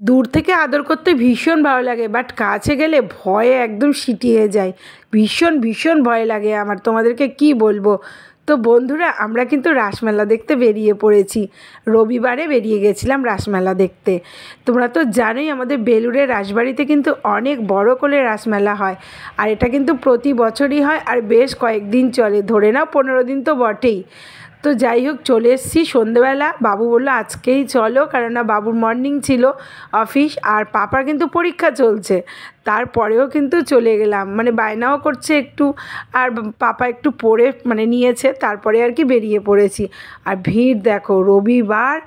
দূর থেকে আদর করতে ভীষণ ভালো লাগে, বাট কাছে গেলে ভয়ে একদম সিটিয়ে যায়। ভীষণ ভীষণ ভয় লাগে আমার, তোমাদেরকে কি বলবো। তো বন্ধুরা, আমরা কিন্তু রাসমেলা দেখতে বেরিয়ে পড়েছি। রবিবারে বেরিয়ে গেছিলাম রাসমেলা দেখতে। তোমরা তো জানোই আমাদের বেলুড়ের রাসবাড়িতে কিন্তু অনেক বড় করে রাসমেলা হয়, আর এটা কিন্তু প্রতি বছরই হয়, আর বেশ কয়েকদিন চলে, ধরে নাও 15 দিন তো বটেই। তো যাই হোক, চলে এসেছি সন্ধেবেলা। বাবু বললো আজকেই চলো, কেননা বাবুর মর্নিং ছিল অফিস, আর পাপার কিন্তু পরীক্ষা চলছে। তারপরেও কিন্তু চলে গেলাম, মানে বায়নাও করছে একটু, আর পাপা একটু পড়ে মানে নিয়েছে, তারপরে আর কি বেরিয়ে পড়েছি। আর ভিড় দেখো, রবিবার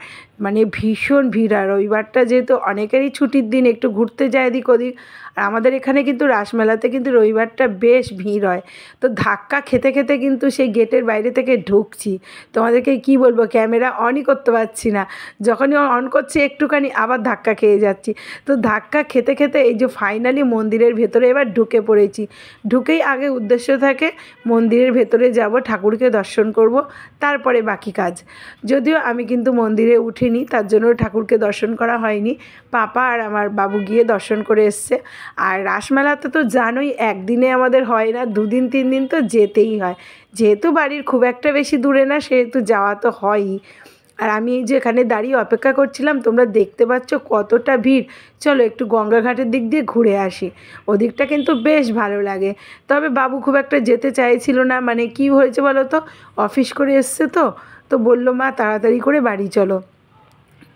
মানে ভীষণ ভিড়। আর রবিবারটা যেহেতু অনেকেরই ছুটির দিন, একটু ঘুরতে যায় এদিক ওদিক। আর আমাদের এখানে কিন্তু রাসমেলাতে কিন্তু রবিবারটা বেশ ভিড় হয়। তো ধাক্কা খেতে খেতে কিন্তু সেই গেটের বাইরে থেকে ঢুকছি। তোমাদেরকে কি বলবো, ক্যামেরা অনই করতে পারছি না, যখনই অন করছি একটুখানি আবার ধাক্কা খেয়ে যাচ্ছি। তো ধাক্কা খেতে খেতে এই যে ফাইনালি মন্দিরের ভেতরে এবার ঢুকে পড়েছি। ঢুকেই আগে উদ্দেশ্য থাকে মন্দিরের ভেতরে যাব, ঠাকুরকে দর্শন করব, তারপরে বাকি কাজ। যদিও আমি কিন্তু মন্দিরে উঠিনি, তার জন্য ঠাকুরকে দর্শন করা হয়নি। পাপা আর আমার বাবু গিয়ে দর্শন করে এসছে। আর রাসমেলাতে তো জানোই একদিনে আমাদের হয় না, 2 দিন 3 দিন তো যেতেই হয়। যেহেতু বাড়ির খুব একটা বেশি দূরে না, সেহেতু যাওয়া তো হয়ই। আর আমি এই যে এখানে দাঁড়িয়ে অপেক্ষা করছিলাম, তোমরা দেখতে পাচ্ছ কতটা ভিড়। চলো একটু গঙ্গাঘাটের দিক দিয়ে ঘুরে আসি, ওদিকটা কিন্তু বেশ ভালো লাগে। তবে বাবু খুব একটা যেতে চাইছিল না, মানে কি হয়েছে বলো তো, অফিস করে এসছে তো। তো বললো মা তাড়াতাড়ি করে বাড়ি চলো,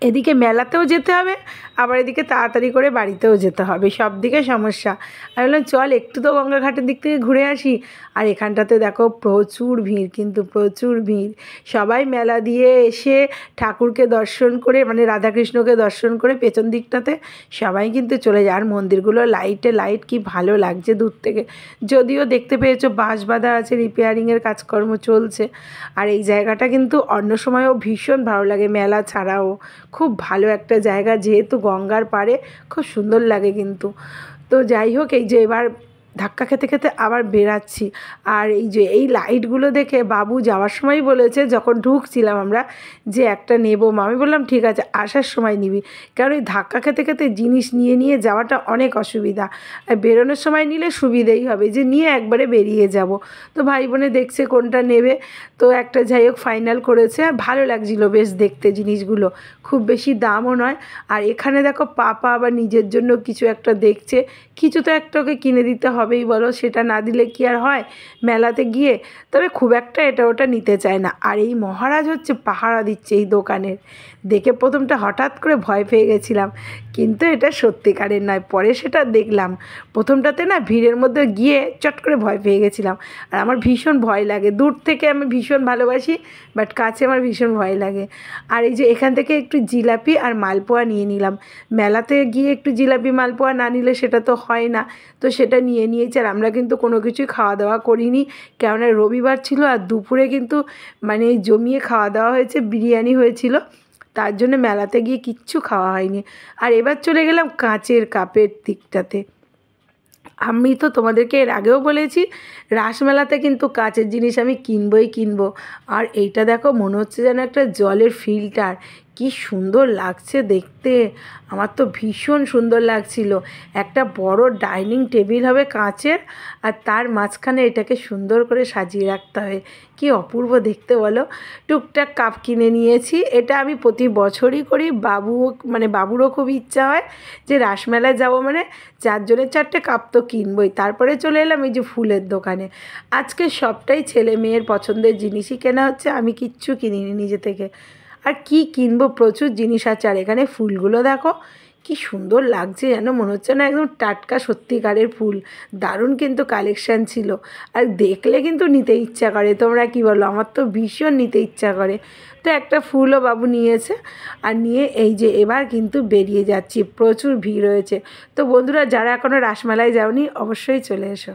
এদিকে মেলাতেও যেতে হবে, আবার এদিকে তাড়াতাড়ি করে বাড়িতেও যেতে হবে, সব দিকে সমস্যা। আমি বললাম চল একটু তো গঙ্গাঘাটের দিক থেকে ঘুরে আসি। আর এখানটাতে দেখো প্রচুর ভিড়, কিন্তু প্রচুর ভিড়। সবাই মেলা দিয়ে এসে ঠাকুরকে দর্শন করে, মানে রাধাকৃষ্ণকে দর্শন করে পেছন দিকটাতে সবাই কিন্তু চলে যায়। আর মন্দিরগুলো লাইটে লাইট, কি ভালো লাগছে দূর থেকে। যদিও দেখতে পেয়েছো বাঁশ বাঁধা আছে, রিপেয়ারিংয়ের কাজকর্ম চলছে। আর এই জায়গাটা কিন্তু অন্য সময়ও ভীষণ ভালো লাগে, মেলা ছাড়াও খুব ভালো একটা জায়গা, যেহেতু গঙ্গার পাড়ে খুব সুন্দর লাগে কিন্তু। তো যাই হোক, এই যে এবার ধাক্কা খেতে খেতে আবার বেরাচ্ছি। আর এই যে এই লাইটগুলো দেখে বাবু যাওয়ার সময় বলেছে, যখন ঢুকছিলাম আমরা, যে একটা নেবো মা। আমি বললাম ঠিক আছে, আসার সময় নিবি, কারণ এই ধাক্কা খেতে খেতে জিনিস নিয়ে নিয়ে যাওয়াটা অনেক অসুবিধা। আর বেরোনোর সময় নিলে সুবিধেই হবে, যে নিয়ে একবারে বেরিয়ে যাব। তো ভাই বোনে দেখছে কোনটা নেবে, তো একটা যাই হোক ফাইনাল করেছে। আর ভালো লাগছিলো বেশ দেখতে জিনিসগুলো, খুব বেশি দামও নয়। আর এখানে দেখো পাপা আবার নিজের জন্য কিছু একটা দেখছে, কিছু তো একটা ওকে কিনে দিতে হবেই বলো, সেটা না দিলে কি আর হয় মেলাতে গিয়ে। তবে খুব একটা এটা ওটা নিতে চায় না। আর এই মহারাজ হচ্ছে পাহারা দিচ্ছে এই দোকানের, দেখে প্রথমটা হঠাৎ করে ভয় পেয়ে গেছিলাম, কিন্তু এটা সত্যিকারের নয়, পরে সেটা দেখলাম। প্রথমটাতে না ভিড়ের মধ্যে গিয়ে চট করে ভয় পেয়ে গেছিলাম। আর আমার ভীষণ ভয় লাগে, দূর থেকে আমি ভীষণ ভালোবাসি, বাট কাছে আমার ভীষণ ভয় লাগে। আর এই যে এখান থেকে একটু জিলাপি আর মালপোয়া নিয়ে নিলাম। মেলাতে গিয়ে একটু জিলাপি মালপোয়া না নিলে সেটা তো হয় না, তো সেটা নিয়ে নিয়েছি। আর আমরা কিন্তু কোনো কিছুই খাওয়া দাওয়া করিনি, কেননা রবিবার ছিল, আর দুপুরে কিন্তু মানে জমিয়ে খাওয়া দাওয়া হয়েছে, বিরিয়ানি হয়েছিল, তার জন্য মেলাতে গিয়ে কিচ্ছু খাওয়া হয়নি। আর এবার চলে গেলাম কাঁচের কাপের দিকটাতে। আমি তো তোমাদেরকে এর আগেও বলেছি, রাসমেলাতে কিন্তু কাচের জিনিস আমি কিনবই কিনবো। আর এইটা দেখো, মনে হচ্ছে যেন একটা জলের ফিল্টার, কি সুন্দর লাগছে দেখতে, আমার তো ভীষণ সুন্দর লাগছিল। একটা বড় ডাইনিং টেবিল হবে কাঁচের, আর তার মাঝখানে এটাকে সুন্দর করে সাজিয়ে রাখতে হবে, কি অপূর্ব দেখতে বলো। টুকটাক কাপ কিনে নিয়েছি, এটা আমি প্রতি বছরই করি। মানে বাবুরও খুব ইচ্ছা হয় যে রাসমেলায় যাব, মানে 4 জনের 4টে কাপ তো কিনবই। তারপরে চলে এলাম এই যে ফুলের দোকানে। আজকে সবটাই ছেলে মেয়ের পছন্দের জিনিসই কেনা হচ্ছে, আমি কিচ্ছু কিনিনি নিজে থেকে। আর কি কিনবো, প্রচুর জিনিস আছে। আর এখানে ফুলগুলো দেখো কি সুন্দর লাগছে, যেন মনে হচ্ছে না একদম টাটকা সত্যিকারের ফুল। দারুণ কিন্তু কালেকশান ছিল, আর দেখলে কিন্তু নিতে ইচ্ছা করে। তোমরা কি বলো, আমার তো ভীষণ নিতে ইচ্ছা করে। তো একটা ফুলও বাবু নিয়েছে, আর নিয়ে এই যে এবার কিন্তু বেরিয়ে যাচ্ছি, প্রচুর ভিড় হয়েছে। তো বন্ধুরা, যারা এখনও রাসমেলায় যাওনি অবশ্যই চলে এসো।